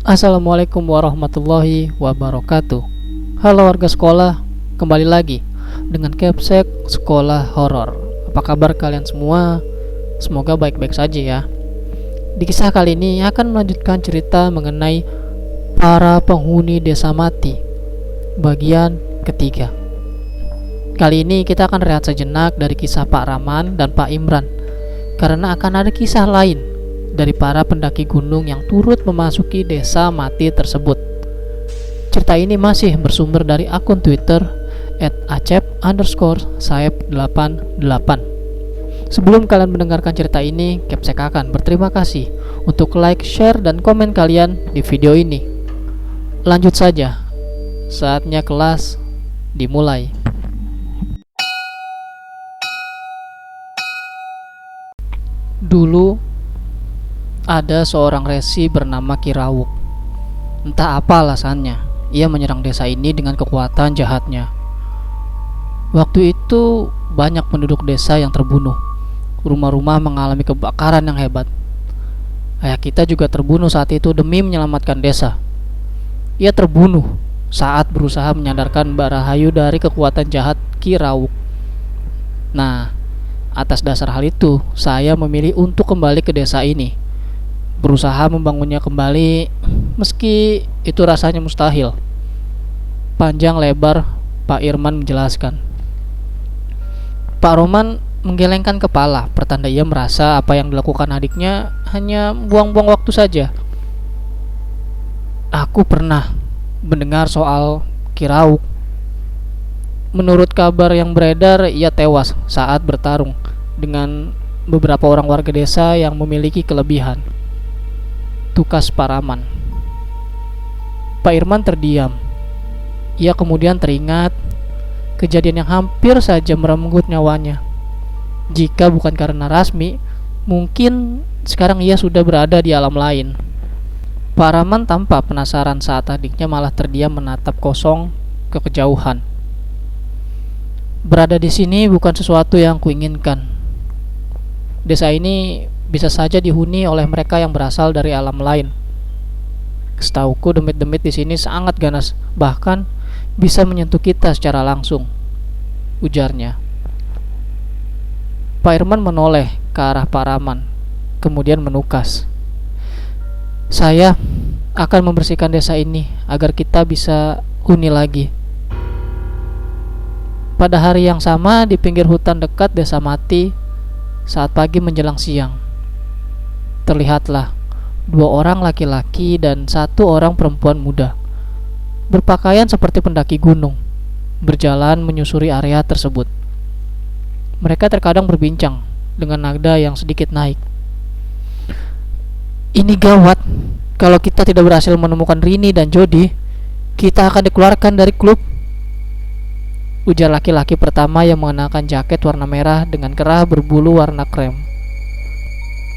Assalamualaikum warahmatullahi wabarakatuh. Halo warga sekolah, kembali lagi dengan Capsek Sekolah Horor. Apa kabar kalian semua? Semoga baik-baik saja ya. Di kisah kali ini akan melanjutkan cerita mengenai para penghuni desa mati, bagian ketiga. Kali ini kita akan rehat sejenak dari kisah Pak Rahman dan Pak Imran, karena akan ada kisah lain dari para pendaki gunung yang turut memasuki desa mati tersebut. Cerita ini masih bersumber dari akun Twitter @acep_saeb88. Sebelum kalian mendengarkan cerita ini, Capsek akan berterima kasih untuk like, share, dan komen kalian di video ini. Lanjut saja, saatnya kelas dimulai. Dulu ada seorang resi bernama Kirawuk. Entah apa alasannya, ia menyerang desa ini dengan kekuatan jahatnya. Waktu itu banyak penduduk desa yang terbunuh. Rumah-rumah mengalami kebakaran yang hebat. Ayah kita juga terbunuh saat itu demi menyelamatkan desa. Ia terbunuh saat berusaha menyadarkan Mbak Rahayu dari kekuatan jahat Kirawuk. Nah, atas dasar hal itu, saya memilih untuk kembali ke desa ini, berusaha membangunnya kembali, meski itu rasanya mustahil. Panjang lebar Pak Irman menjelaskan. Pak Roman menggelengkan kepala, pertanda ia merasa apa yang dilakukan adiknya hanya buang-buang waktu saja. Aku pernah mendengar soal Kirawuk. Menurut kabar yang beredar, ia tewas saat bertarung dengan beberapa orang warga desa yang memiliki kelebihan, tukas Pak Rahman. Pak Irman terdiam. Ia kemudian teringat kejadian yang hampir saja merenggut nyawanya. Jika bukan karena Rasmi, mungkin sekarang ia sudah berada di alam lain. Pak Rahman tampak penasaran saat adiknya malah terdiam menatap kosong ke kejauhan. Berada di sini bukan sesuatu yang kuinginkan. Desa ini bisa saja dihuni oleh mereka yang berasal dari alam lain. Setauku demit-demit di sini sangat ganas, bahkan bisa menyentuh kita secara langsung, ujarnya. Pak Irman menoleh ke arah Pak Rahman, kemudian menukas. Saya akan membersihkan desa ini agar kita bisa huni lagi. Pada hari yang sama di pinggir hutan dekat desa mati, saat pagi menjelang siang, terlihatlah dua orang laki-laki dan satu orang perempuan muda, berpakaian seperti pendaki gunung, berjalan menyusuri area tersebut. Mereka terkadang berbincang dengan nada yang sedikit naik. Ini gawat. Kalau kita tidak berhasil menemukan Rini dan Jody, kita akan dikeluarkan dari klub, ujar laki-laki pertama yang mengenakan jaket warna merah dengan kerah berbulu warna krem.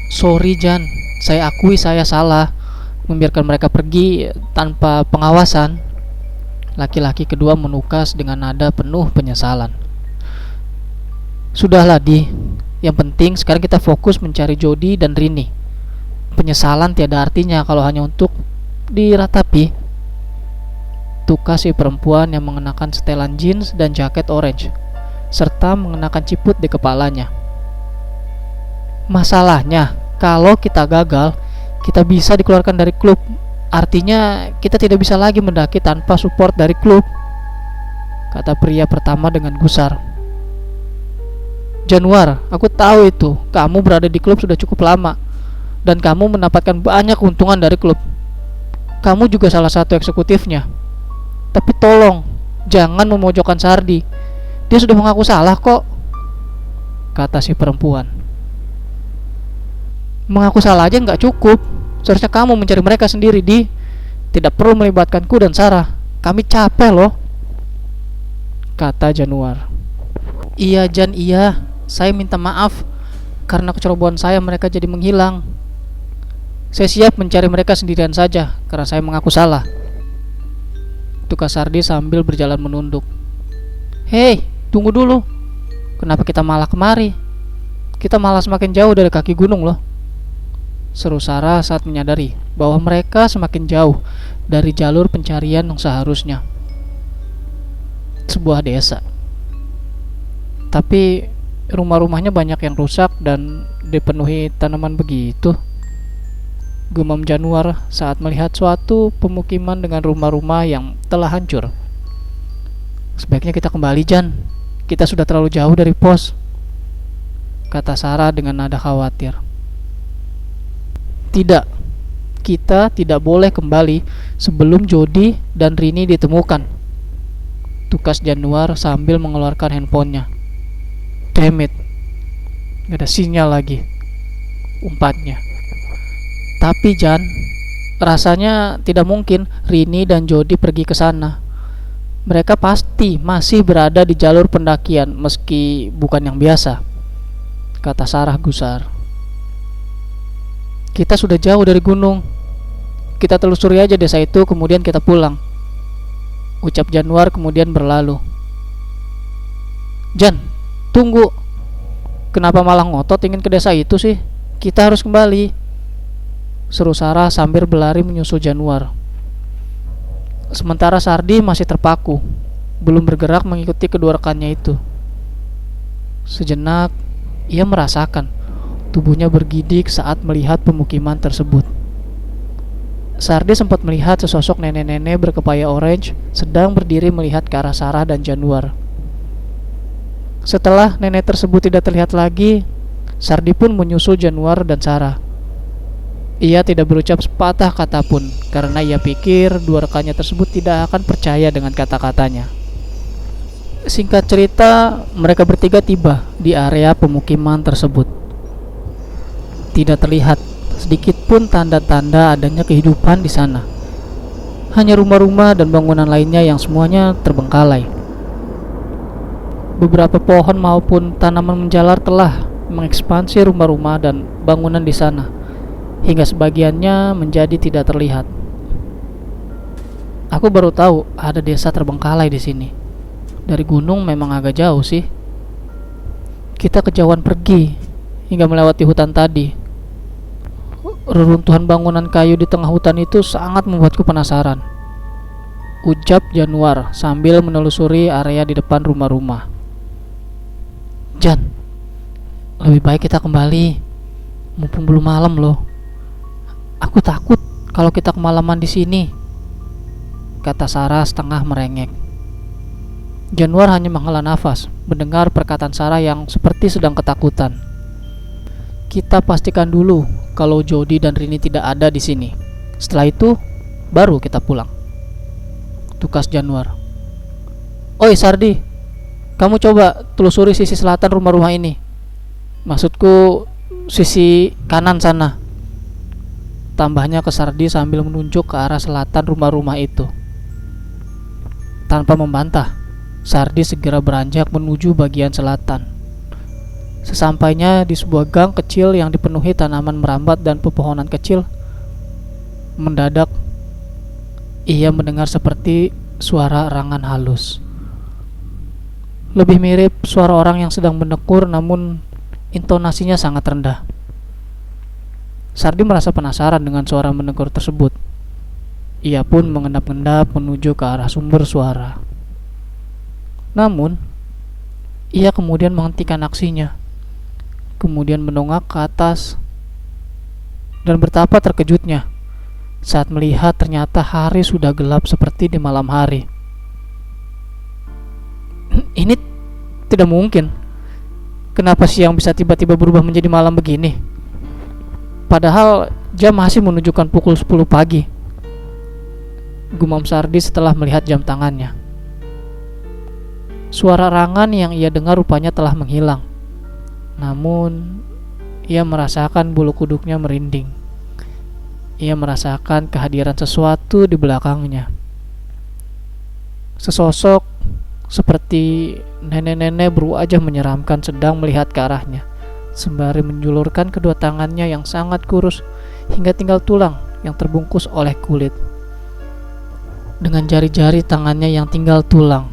Sorry Jan, saya akui saya salah membiarkan mereka pergi tanpa pengawasan. Laki-laki kedua menukas dengan nada penuh penyesalan. Sudahlah Di, yang penting sekarang kita fokus mencari Jody dan Rini. Penyesalan tiada artinya kalau hanya untuk diratapi, tukas si perempuan yang mengenakan setelan jeans dan jaket orange, serta mengenakan ciput di kepalanya. Masalahnya, kalau kita gagal, kita bisa dikeluarkan dari klub. Artinya, kita tidak bisa lagi mendaki tanpa support dari klub, kata pria pertama dengan gusar. Januar, aku tahu itu. Kamu berada di klub sudah cukup lama, dan kamu mendapatkan banyak keuntungan dari klub. Kamu juga salah satu eksekutifnya. Tapi tolong, jangan memojokkan Sardi. Dia sudah mengaku salah kok, kata si perempuan. Mengaku salah aja nggak cukup. Seharusnya kamu mencari mereka sendiri, Di. Tidak perlu melibatkanku dan Sarah. Kami capek loh, kata Januar. Iya Jan, iya. Saya minta maaf karena kecerobohan saya mereka jadi menghilang. Saya siap mencari mereka sendirian saja karena saya mengaku salah, tukas Sardi sambil berjalan menunduk. Hei, tunggu dulu. Kenapa kita malah kemari? Kita malah semakin jauh dari kaki gunung loh, seru Sarah saat menyadari bahwa mereka semakin jauh dari jalur pencarian yang seharusnya. Sebuah desa. Tapi rumah-rumahnya banyak yang rusak dan dipenuhi tanaman begitu. Gumam Januar saat melihat suatu pemukiman dengan rumah-rumah yang telah hancur. Sebaiknya kita kembali, Jan. Kita sudah terlalu jauh dari pos, kata Sarah dengan nada khawatir. Tidak, kita tidak boleh kembali sebelum Jody dan Rini ditemukan, tukas Januar sambil mengeluarkan handphonenya. Damn it, gak ada sinyal lagi, umpatnya. Tapi Jan, rasanya tidak mungkin Rini dan Jody pergi ke sana. Mereka pasti masih berada di jalur pendakian meski bukan yang biasa, kata Sarah gusar. Kita sudah jauh dari gunung. Kita telusuri aja desa itu, kemudian kita pulang, ucap Januar kemudian berlalu. Jan, tunggu. Kenapa malah ngotot ingin ke desa itu sih? Kita harus kembali, seru Sarah sambil berlari menyusul Januar. Sementara Sardi masih terpaku, belum bergerak mengikuti kedua rekannya itu. Sejenak, ia merasakan tubuhnya bergidik saat melihat pemukiman tersebut. Sardi sempat melihat sesosok nenek-nenek berkepaya orange sedang berdiri melihat ke arah Sarah dan Januar. Setelah nenek tersebut tidak terlihat lagi, Sardi pun menyusul Januar dan Sarah. Ia tidak berucap sepatah kata pun karena ia pikir dua rekannya tersebut tidak akan percaya dengan kata-katanya. Singkat cerita, mereka bertiga tiba di area pemukiman tersebut. Tidak terlihat sedikit pun tanda-tanda adanya kehidupan di sana. Hanya rumah-rumah dan bangunan lainnya yang semuanya terbengkalai. Beberapa pohon maupun tanaman menjalar telah mengekspansi rumah-rumah dan bangunan di sana, hingga sebagiannya menjadi tidak terlihat. Aku baru tahu ada desa terbengkalai di sini. Dari gunung memang agak jauh sih. Kita kejauhan pergi hingga melewati hutan tadi. Reruntuhan bangunan kayu di tengah hutan itu sangat membuatku penasaran, ucap Januar sambil menelusuri area di depan rumah-rumah. Jan, lebih baik kita kembali, mumpung belum malam loh. Aku takut kalau kita kemalaman di sini, kata Sarah setengah merengek. Januar hanya menghela nafas mendengar perkataan Sarah yang seperti sedang ketakutan. Kita pastikan dulu kalau Jody dan Rini tidak ada di sini. Setelah itu, baru kita pulang, tukas Januar. Oi Sardi, kamu coba telusuri sisi selatan rumah-rumah ini. Maksudku sisi kanan sana, tambahnya ke Sardi sambil menunjuk ke arah selatan rumah-rumah itu. Tanpa membantah, Sardi segera beranjak menuju bagian selatan. Sesampainya di sebuah gang kecil yang dipenuhi tanaman merambat dan pepohonan kecil, mendadak ia mendengar seperti suara erangan halus. Lebih mirip suara orang yang sedang menekur, namun intonasinya sangat rendah. Sardi merasa penasaran dengan suara menegur tersebut. Ia pun mengendap-endap menuju ke arah sumber suara. Namun, ia kemudian menghentikan aksinya, kemudian menongak ke atas, dan betapa terkejutnya saat melihat ternyata hari sudah gelap seperti di malam hari. Ini tidak mungkin. Kenapa siang bisa tiba-tiba berubah menjadi malam begini? Padahal jam masih menunjukkan pukul 10 pagi, gumam Sardi setelah melihat jam tangannya. Suara erangan yang ia dengar rupanya telah menghilang. Namun, ia merasakan bulu kuduknya merinding. Ia merasakan kehadiran sesuatu di belakangnya. Sesosok seperti nenek-nenek berwajah menyeramkan sedang melihat ke arahnya, sembari menjulurkan kedua tangannya yang sangat kurus hingga tinggal tulang yang terbungkus oleh kulit. Dengan jari-jari tangannya yang tinggal tulang,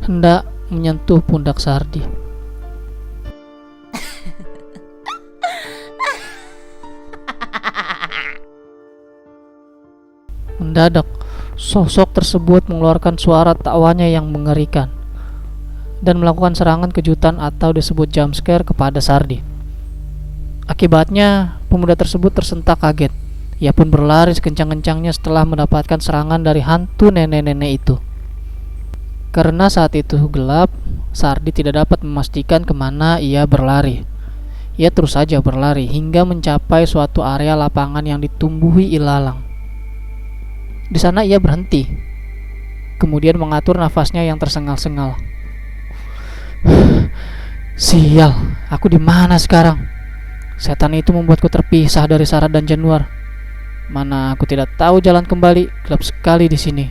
hendak menyentuh pundak Sardi. Mendadak, sosok tersebut mengeluarkan suara tawanya yang mengerikan dan melakukan serangan kejutan atau disebut jump scare kepada Sardi. Akibatnya, pemuda tersebut tersentak kaget. Ia pun berlari sekencang-kencangnya setelah mendapatkan serangan dari hantu nenek-nenek itu. Karena saat itu gelap, Sardi tidak dapat memastikan kemana ia berlari. Ia terus saja berlari hingga mencapai suatu area lapangan yang ditumbuhi ilalang. Di sana ia berhenti, kemudian mengatur nafasnya yang tersengal-sengal. Sial, aku di mana sekarang? Setan itu membuatku terpisah dari Sarah dan Januar. Mana aku tidak tahu jalan kembali, gelap sekali di sini.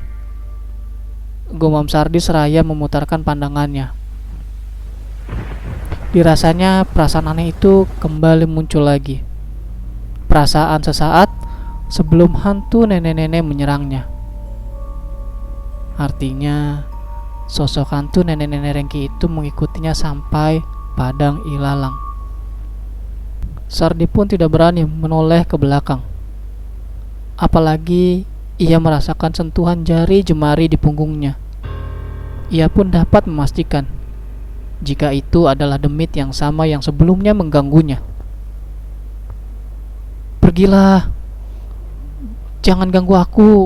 Gumam Sardi seraya memutarkan pandangannya. Dirasanya perasaan aneh itu kembali muncul lagi. Perasaan sesaat sebelum hantu nenek-nenek menyerangnya. Artinya, sosok hantu nenek-nenek Rengki itu mengikutinya sampai padang ilalang. Sardi pun tidak berani menoleh ke belakang. Apalagi ia merasakan sentuhan jari jemari di punggungnya. Ia pun dapat memastikan jika itu adalah demit yang sama yang sebelumnya mengganggunya. Pergilah, jangan ganggu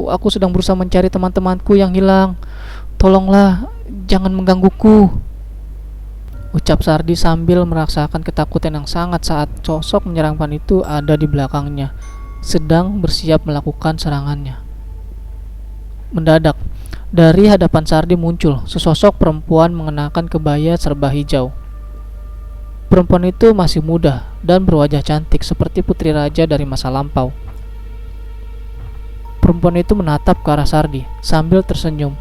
aku sedang berusaha mencari teman-temanku yang hilang. Tolonglah, jangan menggangguku, ucap Sardi sambil merasakan ketakutan yang sangat saat sosok menyeramkan itu ada di belakangnya, sedang bersiap melakukan serangannya. Mendadak, dari hadapan Sardi muncul sesosok perempuan mengenakan kebaya serba hijau. Perempuan itu masih muda dan berwajah cantik seperti putri raja dari masa lampau. Perempuan itu menatap ke arah Sardi sambil tersenyum.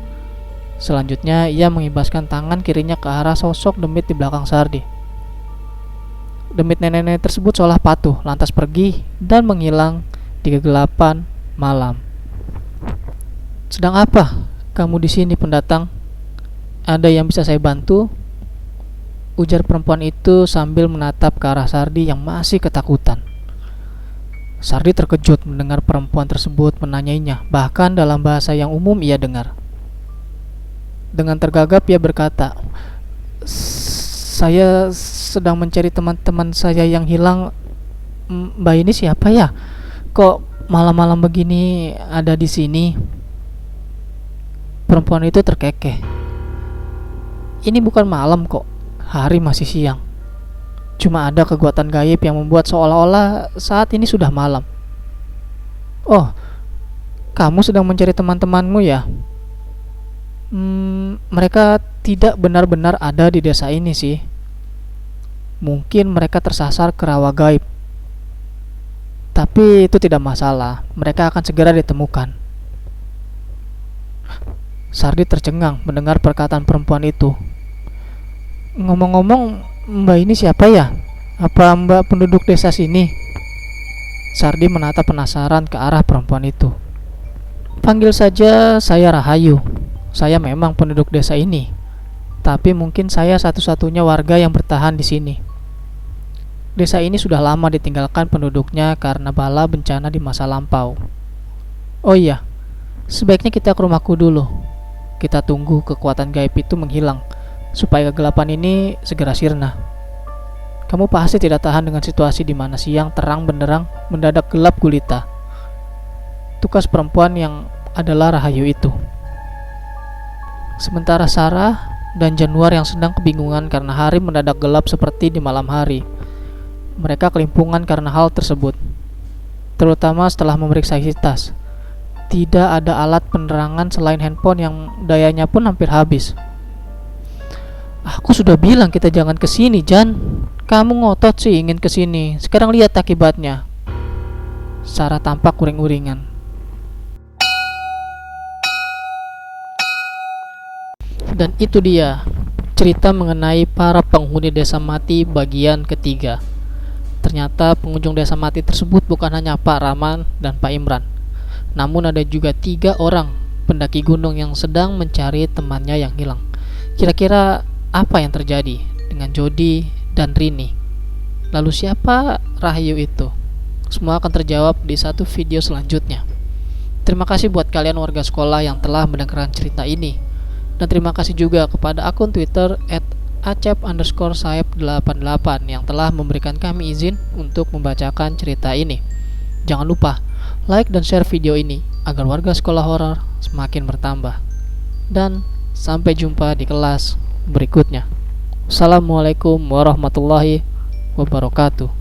Selanjutnya ia mengibaskan tangan kirinya ke arah sosok demit di belakang Sardi. Demit nenek-nenek tersebut seolah patuh, lantas pergi dan menghilang di kegelapan malam. Sedang apa kamu di sini, pendatang? Ada yang bisa saya bantu? Ujar perempuan itu sambil menatap ke arah Sardi yang masih ketakutan. Sardi terkejut mendengar perempuan tersebut menanyainya, bahkan dalam bahasa yang umum ia dengar. Dengan tergagap ia berkata, "Saya sedang mencari teman-teman saya yang hilang. Mbak ini siapa ya? Kok malam-malam begini ada di sini?" Perempuan itu terkekeh. "Ini bukan malam kok, hari masih siang. Cuma ada kekuatan gaib yang membuat seolah-olah saat ini sudah malam." "Oh, kamu sedang mencari teman-temanmu ya?" Mereka tidak benar-benar ada di desa ini sih. Mungkin mereka tersasar ke rawa gaib. Tapi itu tidak masalah, mereka akan segera ditemukan. Sardi tercengang mendengar perkataan perempuan itu. "Ngomong-ngomong, mbak ini siapa ya? Apa mbak penduduk desa sini?" Sardi menatap penasaran ke arah perempuan itu. "Panggil saja saya Rahayu. Saya memang penduduk desa ini, tapi mungkin saya satu-satunya warga yang bertahan di sini. Desa ini sudah lama ditinggalkan penduduknya karena bala bencana di masa lampau. Oh iya, sebaiknya kita ke rumahku dulu. Kita tunggu kekuatan gaib itu menghilang, supaya kegelapan ini segera sirna. Kamu pasti tidak tahan dengan situasi di mana siang terang benderang mendadak gelap gulita." Tukas perempuan yang adalah Rahayu itu. Sementara Sarah dan Januar yang sedang kebingungan karena hari mendadak gelap seperti di malam hari. Mereka kelimpungan karena hal tersebut, terutama setelah memeriksa isi tas. Tidak ada alat penerangan selain handphone yang dayanya pun hampir habis. "Aku sudah bilang kita jangan kesini, Jan. Kamu ngotot sih ingin kesini. Sekarang lihat akibatnya." Sarah tampak uring-uringan. Dan itu dia cerita mengenai para penghuni desa mati bagian ketiga. Ternyata pengunjung desa mati tersebut bukan hanya Pak Rahman dan Pak Imran, namun ada juga 3 orang pendaki gunung yang sedang mencari temannya yang hilang. Kira-kira apa yang terjadi dengan Jody dan Rini? Lalu siapa Rahayu itu? Semua akan terjawab di satu video selanjutnya. Terima kasih buat kalian warga sekolah yang telah mendengarkan cerita ini. Dan terima kasih juga kepada akun Twitter @acep_saep88 yang telah memberikan kami izin untuk membacakan cerita ini. Jangan lupa like dan share video ini agar warga sekolah horor semakin bertambah. Dan sampai jumpa di kelas berikutnya. Assalamualaikum warahmatullahi wabarakatuh.